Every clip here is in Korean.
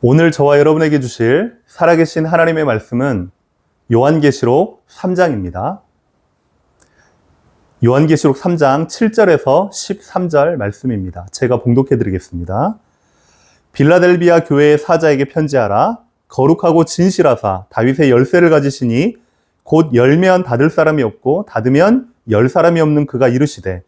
오늘 저와 여러분에게 주실 살아계신 하나님의 말씀은 요한계시록 3장입니다. 요한계시록 3장 7절에서 13절 말씀입니다. 제가 봉독해 드리겠습니다. 빌라델비아 교회의 사자에게 편지하라. 거룩하고 진실하사 다윗의 열쇠를 가지시니 곧 열면 닫을 사람이 없고 닫으면 열 사람이 없는 그가 이르시되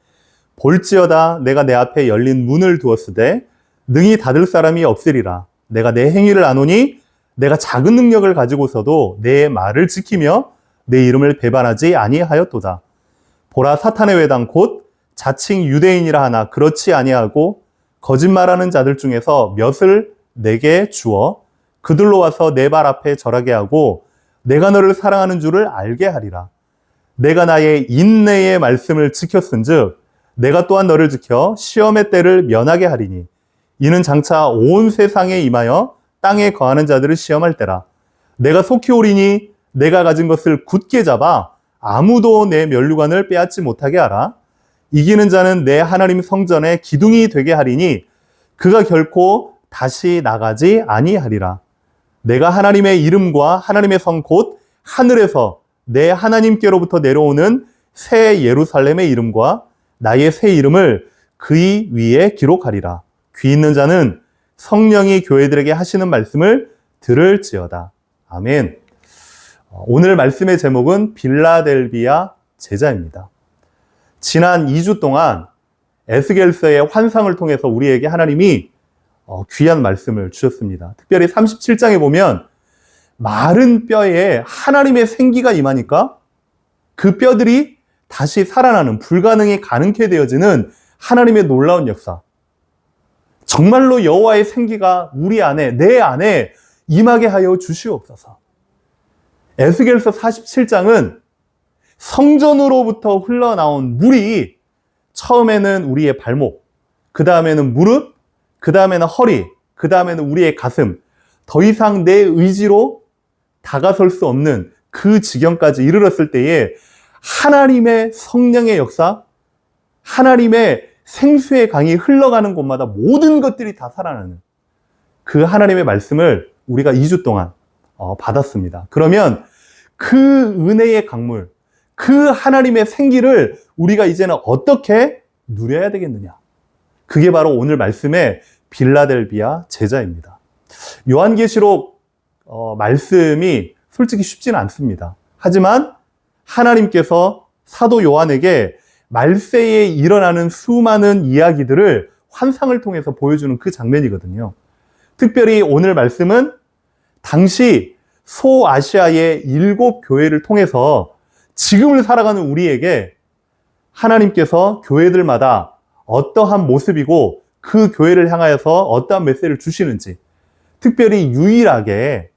볼지어다 내가 내 앞에 열린 문을 두었으되 능히 닫을 사람이 없으리라. 내가 내 행위를 아노니 내가 작은 능력을 가지고서도 내 말을 지키며 내 이름을 배반하지 아니하였도다. 보라, 사탄의 회당 곧 자칭 유대인이라 하나 그렇지 아니하고 거짓말하는 자들 중에서 몇을 내게 주어 그들로 와서 내 발 앞에 절하게 하고 내가 너를 사랑하는 줄을 알게 하리라. 내가 나의 인내의 말씀을 지켰은즉 내가 또한 너를 지켜 시험의 때를 면하게 하리니 이는 장차 온 세상에 임하여 땅에 거하는 자들을 시험할 때라. 내가 속히 오리니 내가 가진 것을 굳게 잡아 아무도 내 면류관을 빼앗지 못하게 하라. 이기는 자는 내 하나님 성전의 기둥이 되게 하리니 그가 결코 다시 나가지 아니하리라. 내가 하나님의 이름과 하나님의 성 곧 하늘에서 내 하나님께로부터 내려오는 새 예루살렘의 이름과 나의 새 이름을 그의 위에 기록하리라. 귀 있는 자는 성령이 교회들에게 하시는 말씀을 들을지어다. 아멘. 오늘 말씀의 제목은 빌라델비아 제자입니다. 지난 2주 동안 에스겔서의 환상을 통해서 우리에게 하나님이 귀한 말씀을 주셨습니다. 특별히 37장에 보면 마른 뼈에 하나님의 생기가 임하니까 그 뼈들이 다시 살아나는, 불가능이 가능케 되어지는 하나님의 놀라운 역사. 정말로 여호와의 생기가 우리 안에, 내 안에 임하게 하여 주시옵소서. 에스겔서 47장은 성전으로부터 흘러나온 물이 처음에는 우리의 발목, 그 다음에는 무릎, 그 다음에는 허리, 그 다음에는 우리의 가슴, 더 이상 내 의지로 다가설 수 없는 그 지경까지 이르렀을 때에 하나님의 성령의 역사, 하나님의 생수의 강이 흘러가는 곳마다 모든 것들이 다 살아나는 그 하나님의 말씀을 우리가 2주 동안 받았습니다. 그러면 그 은혜의 강물, 그 하나님의 생기를 우리가 이제는 어떻게 누려야 되겠느냐? 그게 바로 오늘 말씀의 빌라델비아 제자입니다. 요한계시록 말씀이 솔직히 쉽지는 않습니다. 하지만 하나님께서 사도 요한에게 말세에 일어나는 수많은 이야기들을 환상을 통해서 보여주는 그 장면이거든요. 특별히 오늘 말씀은 당시 소아시아의 7 교회를 통해서 지금을 살아가는 우리에게 하나님께서 교회들마다 어떠한 모습이고 그 교회를 향하여서 어떠한 메시지를 주시는지, 특별히 유일하게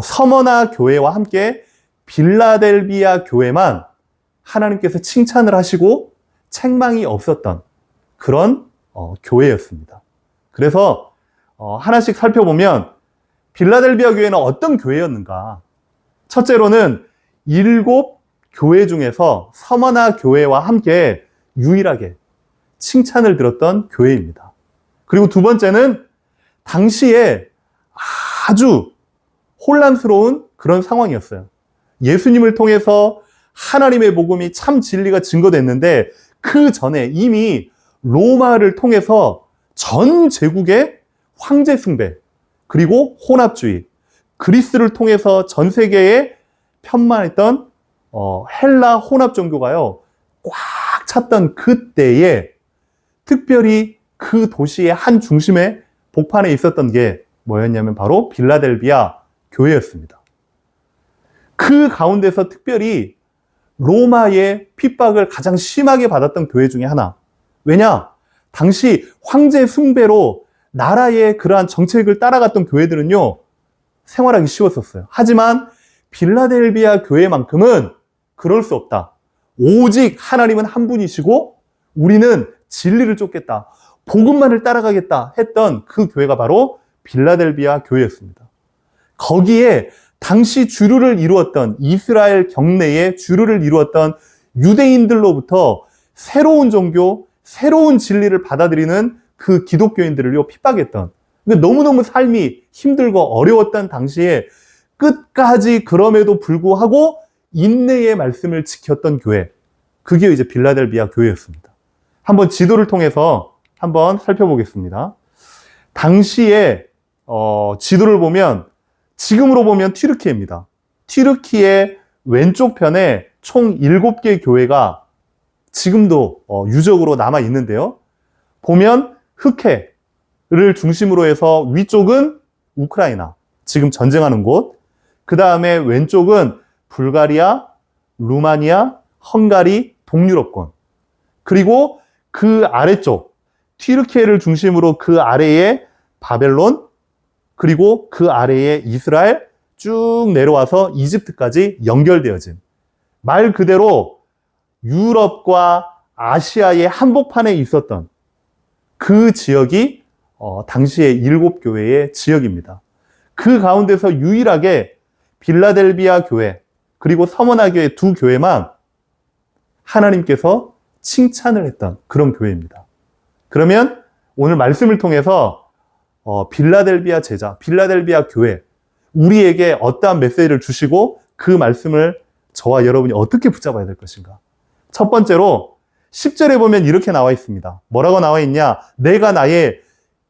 서머나 교회와 함께 빌라델비아 교회만 하나님께서 칭찬을 하시고 책망이 없었던 그런 교회였습니다. 그래서 하나씩 살펴보면 빌라델비아 교회는 어떤 교회였는가? 첫째로는 7 교회 중에서 서머나 교회와 함께 유일하게 칭찬을 들었던 교회입니다. 그리고 두 번째는 당시에 아주 혼란스러운 그런 상황이었어요. 예수님을 통해서 하나님의 복음이 참 진리가 증거됐는데 그 전에 이미 로마를 통해서 전 제국의 황제 숭배, 그리고 혼합주의, 그리스를 통해서 전 세계에 편만했던 헬라 혼합 종교가요 꽉 찼던 그때에 특별히 그 도시의 한 중심에 복판에 있었던 게 뭐였냐면 바로 빌라델비아 교회였습니다. 그 가운데서 특별히 로마의 핍박을 가장 심하게 받았던 교회 중에 하나. 왜냐? 당시 황제 숭배로 나라의 그러한 정책을 따라갔던 교회들은요 생활하기 쉬웠었어요. 하지만 빌라델비아 교회만큼은 그럴 수 없다. 오직 하나님은 한 분이시고 우리는 진리를 쫓겠다, 복음만을 따라가겠다 했던 그 교회가 바로 빌라델비아 교회였습니다. 거기에 당시 주류를 이루었던, 이스라엘 경내에 주류를 이루었던 유대인들로부터 새로운 종교, 새로운 진리를 받아들이는 그 기독교인들을요 핍박했던 그러니까 너무너무 삶이 힘들고 어려웠던 당시에 끝까지 그럼에도 불구하고 인내의 말씀을 지켰던 교회, 그게 이제 빌라델비아 교회였습니다. 한번 지도를 통해서 한번 살펴보겠습니다. 당시에 지도를 보면 지금으로 보면 튀르키예입니다. 튀르키의 왼쪽 편에 총 7개 교회가 지금도 유적으로 남아 있는데요. 보면 흑해를 중심으로 해서 위쪽은 우크라이나, 지금 전쟁하는 곳, 그 다음에 왼쪽은 불가리아, 루마니아, 헝가리, 동유럽권, 그리고 그 아래쪽 튀르키예를 중심으로 그 아래에 바벨론, 그리고 그 아래에 이스라엘, 쭉 내려와서 이집트까지 연결되어진, 말 그대로 유럽과 아시아의 한복판에 있었던 그 지역이 당시의 7교회의 지역입니다. 그 가운데서 유일하게 빌라델비아 교회 그리고 서머나 교회 2교회만 하나님께서 칭찬을 했던 그런 교회입니다. 그러면 오늘 말씀을 통해서 빌라델비아 제자, 빌라델비아 교회, 우리에게 어떠한 메시지를 주시고 그 말씀을 저와 여러분이 어떻게 붙잡아야 될 것인가? 첫 번째로 10절에 보면 이렇게 나와 있습니다. 뭐라고 나와 있냐? 내가 나의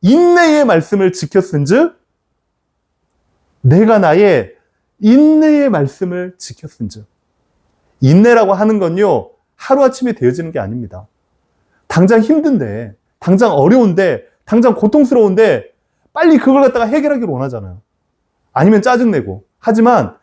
인내의 말씀을 지켰은즉, 내가 나의 인내의 말씀을 지켰은즉. 인내라고 하는 건요, 하루아침에 되어지는 게 아닙니다. 당장 힘든데, 당장 어려운데, 당장 고통스러운데 빨리 그걸 갖다가 해결하기를 원하잖아요. 아니면 짜증내고. 하지만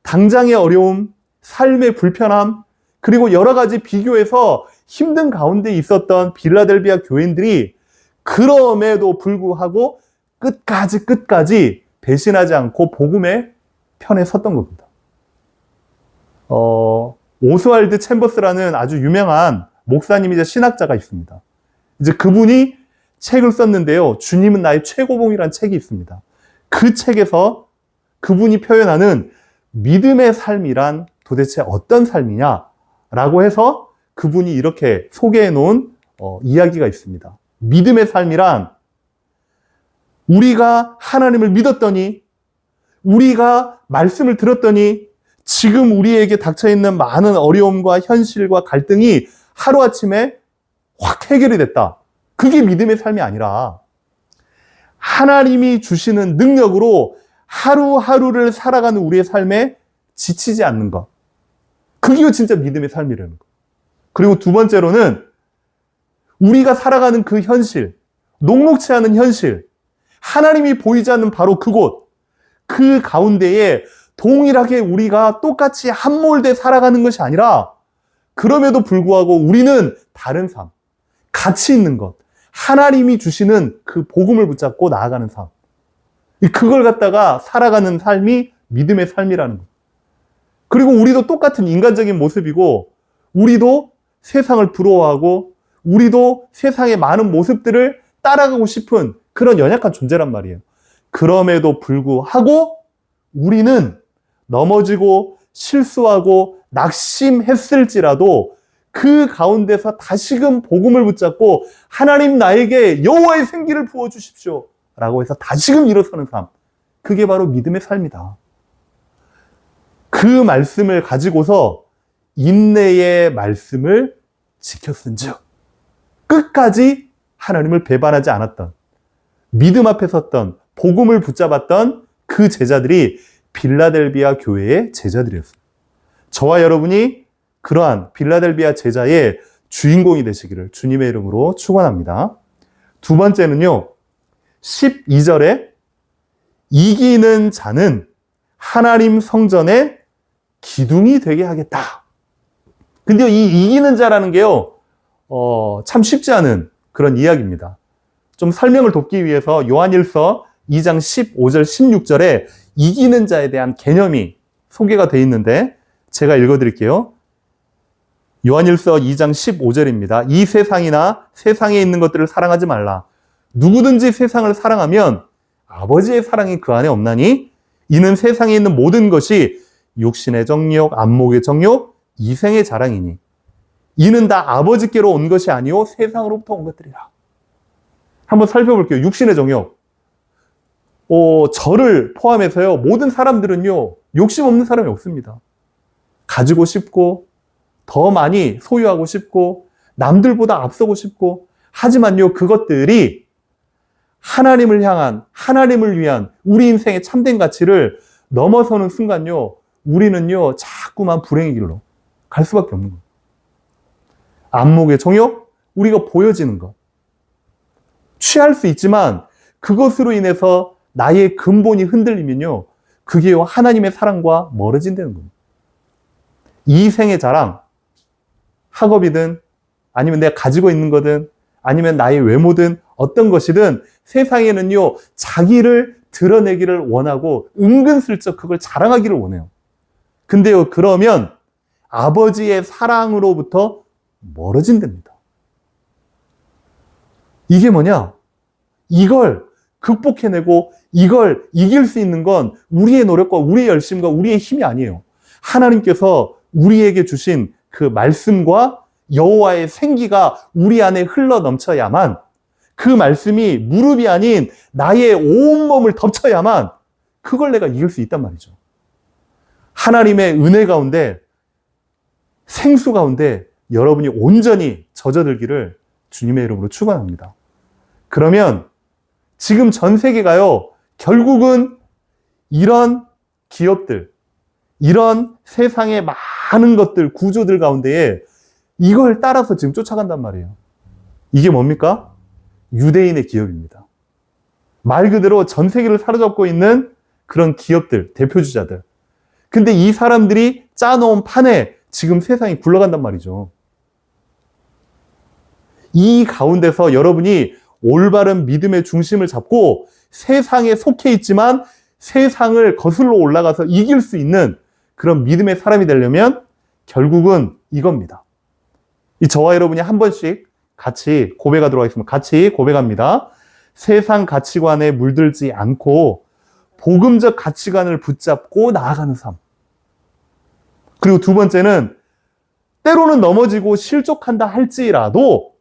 당장의 어려움, 삶의 불편함, 그리고 여러 가지 비교해서 힘든 가운데 있었던 빌라델비아 교인들이 그럼에도 불구하고 끝까지 배신하지 않고 복음의 편에 섰던 겁니다. 오스왈드 챔버스라는 아주 유명한 목사님이자 신학자가 있습니다. 이제 그분이 책을 썼는데요. 주님은 나의 최고봉이라는 책이 있습니다. 그 책에서 그분이 표현하는 믿음의 삶이란 도대체 어떤 삶이냐라고 해서 그분이 이렇게 소개해 놓은 이야기가 있습니다. 믿음의 삶이란 우리가 하나님을 믿었더니, 우리가 말씀을 들었더니 지금 우리에게 닥쳐있는 많은 어려움과 현실과 갈등이 하루아침에 확 해결이 됐다. 그게 믿음의 삶이 아니라 하나님이 주시는 능력으로 하루하루를 살아가는 우리의 삶에 지치지 않는 것. 그게 진짜 믿음의 삶이라는 것. 그리고 두 번째로는 우리가 살아가는 그 현실, 녹록치 않은 현실, 하나님이 보이지 않는 바로 그곳, 그 가운데에 동일하게 우리가 똑같이 함몰돼 살아가는 것이 아니라 그럼에도 불구하고 우리는 다른 삶, 가치 있는 것, 하나님이 주시는 그 복음을 붙잡고 나아가는 삶, 그걸 갖다가 살아가는 삶이 믿음의 삶이라는 것. 그리고 우리도 똑같은 인간적인 모습이고, 우리도 세상을 부러워하고, 우리도 세상의 많은 모습들을 따라가고 싶은 그런 연약한 존재란 말이에요. 그럼에도 불구하고 우리는 넘어지고 실수하고 낙심했을지라도 그 가운데서 다시금 복음을 붙잡고 하나님 나에게 여호와의 생기를 부어주십시오 라고 해서 다시금 일어서는 삶, 그게 바로 믿음의 삶이다. 그 말씀을 가지고서 인내의 말씀을 지켰은즉, 끝까지 하나님을 배반하지 않았던, 믿음 앞에 섰던, 복음을 붙잡았던 그 제자들이 빌라델비아 교회의 제자들이었습니다. 저와 여러분이 그러한 빌라델비아 제자의 주인공이 되시기를 주님의 이름으로 축원합니다. 두 번째는요, 12절에 이기는 자는 하나님 성전의 기둥이 되게 하겠다. 근데 이 이기는 자라는 게요, 참 쉽지 않은 그런 이야기입니다. 좀 설명을 돕기 위해서 요한일서 2장 15절, 16절에 이기는 자에 대한 개념이 소개가 되어 있는데 제가 읽어드릴게요. 요한일서 2장 15절입니다. 이 세상이나 세상에 있는 것들을 사랑하지 말라. 누구든지 세상을 사랑하면 아버지의 사랑이 그 안에 없나니 이는 세상에 있는 모든 것이 육신의 정욕, 안목의 정욕, 이생의 자랑이니 이는 다 아버지께로 온 것이 아니요 세상으로부터 온 것들이라. 한번 살펴볼게요. 육신의 정욕. 저를 포함해서요, 모든 사람들은요, 욕심 없는 사람이 없습니다. 가지고 싶고, 더 많이 소유하고 싶고, 남들보다 앞서고 싶고, 하지만요, 그것들이 하나님을 향한, 하나님을 위한 우리 인생의 참된 가치를 넘어서는 순간요, 우리는요, 자꾸만 불행의 길로 갈 수밖에 없는 거예요. 안목의 정욕, 우리가 보여지는 것. 취할 수 있지만 그것으로 인해서 나의 근본이 흔들리면요, 그게 하나님의 사랑과 멀어진다는 겁니다. 이생의 자랑, 학업이든 아니면 내가 가지고 있는 거든 아니면 나의 외모든 어떤 것이든 세상에는요, 자기를 드러내기를 원하고 은근슬쩍 그걸 자랑하기를 원해요. 근데요, 그러면 아버지의 사랑으로부터 멀어진답니다. 이게 뭐냐? 이걸 극복해내고 이걸 이길 수 있는 건 우리의 노력과 우리의 열심과 우리의 힘이 아니에요. 하나님께서 우리에게 주신 그 말씀과 여호와의 생기가 우리 안에 흘러 넘쳐야만, 그 말씀이 무릎이 아닌 나의 온몸을 덮쳐야만 그걸 내가 이길 수 있단 말이죠. 하나님의 은혜 가운데, 생수 가운데 여러분이 온전히 젖어들기를 주님의 이름으로 축원합니다. 그러면 지금 전 세계가요, 결국은 이런 기업들, 이런 세상의 많은 것들, 구조들 가운데에 이걸 따라서 지금 쫓아간단 말이에요. 이게 뭡니까? 유대인의 기업입니다. 말 그대로 전 세계를 사로잡고 있는 그런 기업들, 대표주자들. 근데 이 사람들이 짜놓은 판에 지금 세상이 굴러간단 말이죠. 이 가운데서 여러분이 올바른 믿음의 중심을 잡고 세상에 속해 있지만 세상을 거슬러 올라가서 이길 수 있는 그런 믿음의 사람이 되려면 결국은 이겁니다. 저와 여러분이 한 번씩 같이 고백하도록 하겠습니다. 같이 고백합니다. 세상 가치관에 물들지 않고 복음적 가치관을 붙잡고 나아가는 삶. 그리고 두 번째는 때로는 넘어지고 실족한다 할지라도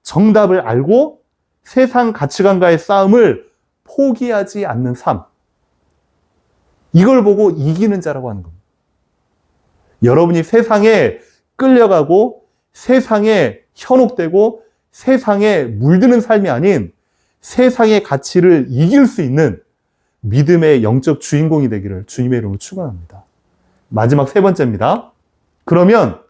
정답을 알고 세상 가치관과의 싸움을 포기하지 않는 삶. 이걸 보고 이기는 자라고 하는 겁니다. 여러분이 세상에 끌려가고 세상에 현혹되고 세상에 물드는 삶이 아닌 세상의 가치를 이길 수 있는 믿음의 영적 주인공이 되기를 주님의 이름으로 축원합니다. 마지막 세 번째입니다. 그러면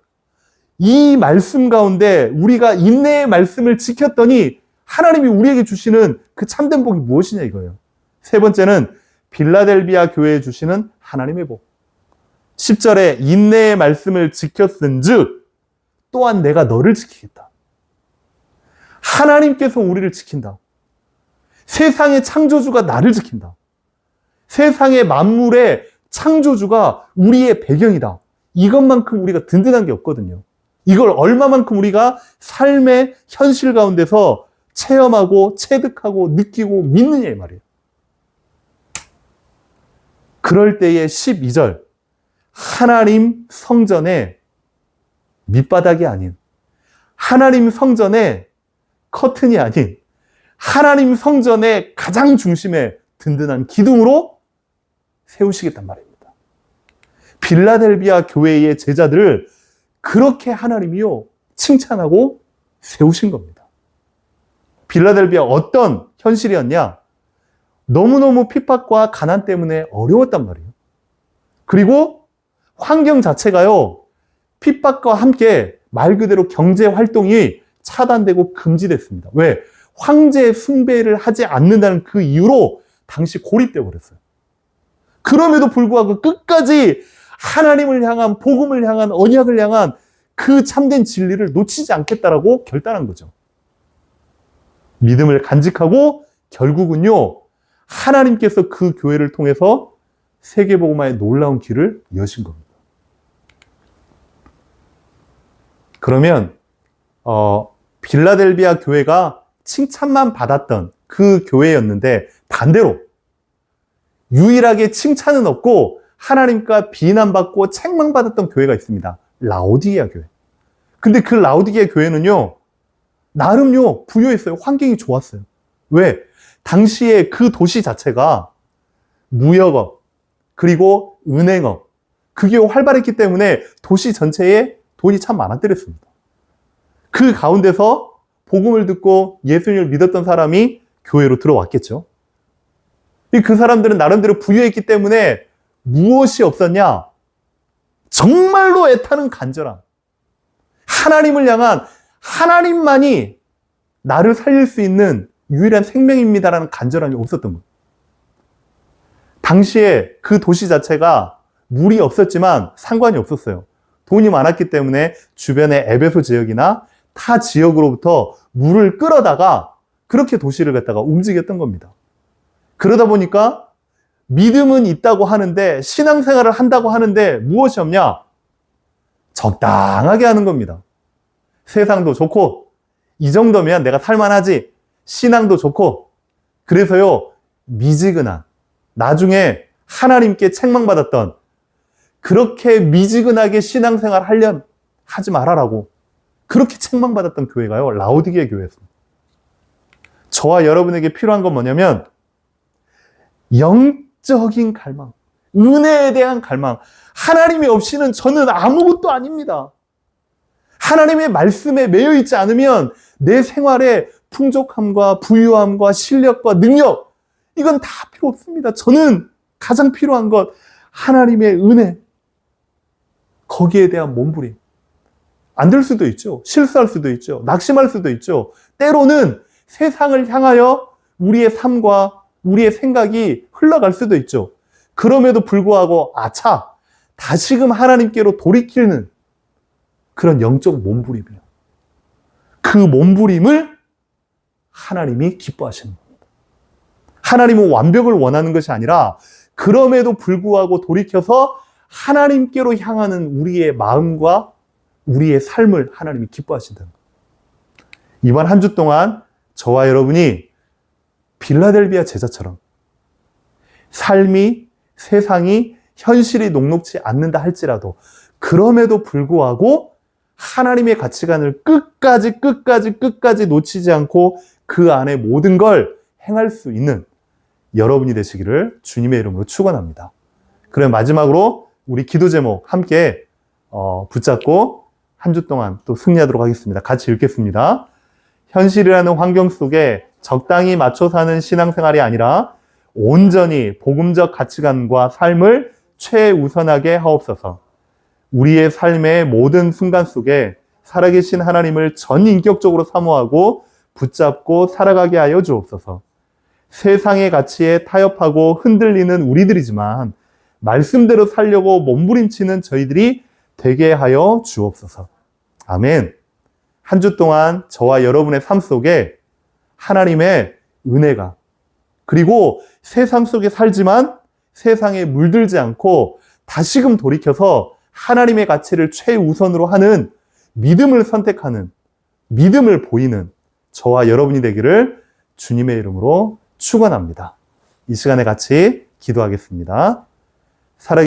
이 말씀 가운데 우리가 인내의 말씀을 지켰더니 하나님이 우리에게 주시는 그 참된 복이 무엇이냐 이거예요. 세 번째는 빌라델비아 교회에 주시는 하나님의 복. 10절에 인내의 말씀을 지켰은즉 또한 내가 너를 지키겠다. 하나님께서 우리를 지킨다. 세상의 창조주가 나를 지킨다. 세상의 만물의 창조주가 우리의 배경이다. 이것만큼 우리가 든든한 게 없거든요. 이걸 얼마만큼 우리가 삶의 현실 가운데서 체험하고 체득하고 느끼고 믿느냐 이 말이에요. 그럴 때의 12절 하나님 성전의 밑바닥이 아닌 하나님 성전의 커튼이 아닌 하나님 성전의 가장 중심에 든든한 기둥으로 세우시겠단 말입니다. 빌라델비아 교회의 제자들을 그렇게 하나님이요 칭찬하고 세우신 겁니다. 빌라델비아 어떤 현실이었냐? 너무너무 핍박과 가난 때문에 어려웠단 말이에요. 그리고 환경 자체가요 핍박과 함께 말 그대로 경제 활동이 차단되고 금지됐습니다. 왜? 황제 숭배를 하지 않는다는 그 이유로 당시 고립되어 버렸어요. 그럼에도 불구하고 끝까지 하나님을 향한, 복음을 향한, 언약을 향한 그 참된 진리를 놓치지 않겠다라고 결단한 거죠. 믿음을 간직하고 결국은요 하나님께서 그 교회를 통해서 세계복음화의 놀라운 길을 여신 겁니다. 그러면 빌라델비아 교회가 칭찬만 받았던 그 교회였는데 반대로 유일하게 칭찬은 없고 하나님과 비난받고 책망받았던 교회가 있습니다. 라오디게아 교회. 근데 그 라오디게아 교회는요 나름요 부유했어요. 환경이 좋았어요. 왜? 당시에 그 도시 자체가 무역업, 그리고 은행업, 그게 활발했기 때문에 도시 전체에 돈이 참 많았더랬습니다. 그 가운데서 복음을 듣고 예수님을 믿었던 사람이 교회로 들어왔겠죠. 그 사람들은 나름대로 부유했기 때문에 무엇이 없었냐? 정말로 애타는 간절함. 하나님을 향한, 하나님만이 나를 살릴 수 있는 유일한 생명입니다라는 간절함이 없었던 거예요. 당시에 그 도시 자체가 물이 없었지만 상관이 없었어요. 돈이 많았기 때문에 주변의 에베소 지역이나 타 지역으로부터 물을 끌어다가 그렇게 도시를 갖다가 움직였던 겁니다. 그러다 보니까 믿음은 있다고 하는데, 신앙생활을 한다고 하는데 무엇이 없냐? 적당하게 하는 겁니다. 세상도 좋고, 이 정도면 내가 살만하지. 신앙도 좋고, 그래서요, 미지근한, 나중에 하나님께 책망받았던, 그렇게 미지근하게 신앙생활 하지 말아라고 그렇게 책망받았던 교회가요, 라오디게 교회였습니다. 저와 여러분에게 필요한 건 뭐냐면 영적인 갈망, 은혜에 대한 갈망. 하나님이 없이는 저는 아무것도 아닙니다. 하나님의 말씀에 매여 있지 않으면 내 생활에 풍족함과 부유함과 실력과 능력, 이건 다 필요 없습니다. 저는 가장 필요한 것, 하나님의 은혜, 거기에 대한 몸부림. 안 될 수도 있죠. 실수할 수도 있죠. 낙심할 수도 있죠. 때로는 세상을 향하여 우리의 삶과 우리의 생각이 흘러갈 수도 있죠. 그럼에도 불구하고 아차, 다시금 하나님께로 돌이키는 그런 영적 몸부림이에요. 그 몸부림을 하나님이 기뻐하시는 겁니다. 하나님은 완벽을 원하는 것이 아니라 그럼에도 불구하고 돌이켜서 하나님께로 향하는 우리의 마음과 우리의 삶을 하나님이 기뻐하신다는 거예요. 이번 한 주 동안 저와 여러분이 빌라델비아 제자처럼 삶이, 세상이, 현실이 녹록지 않는다 할지라도 그럼에도 불구하고 하나님의 가치관을 끝까지 놓치지 않고 그 안에 모든 걸 행할 수 있는 여러분이 되시기를 주님의 이름으로 축원합니다. 그럼 마지막으로 우리 기도 제목 함께 붙잡고 한 주 동안 또 승리하도록 하겠습니다. 같이 읽겠습니다. 현실이라는 환경 속에 적당히 맞춰 사는 신앙생활이 아니라 온전히 복음적 가치관과 삶을 최우선하게 하옵소서. 우리의 삶의 모든 순간 속에 살아계신 하나님을 전인격적으로 사모하고 붙잡고 살아가게 하여 주옵소서. 세상의 가치에 타협하고 흔들리는 우리들이지만 말씀대로 살려고 몸부림치는 저희들이 되게 하여 주옵소서. 아멘. 한 주 동안 저와 여러분의 삶 속에 하나님의 은혜가, 그리고 세상 속에 살지만 세상에 물들지 않고 다시금 돌이켜서 하나님의 가치를 최우선으로 하는 믿음을 선택하는, 믿음을 보이는 저와 여러분이 되기를 주님의 이름으로 축원합니다. 이 시간에 같이 기도하겠습니다.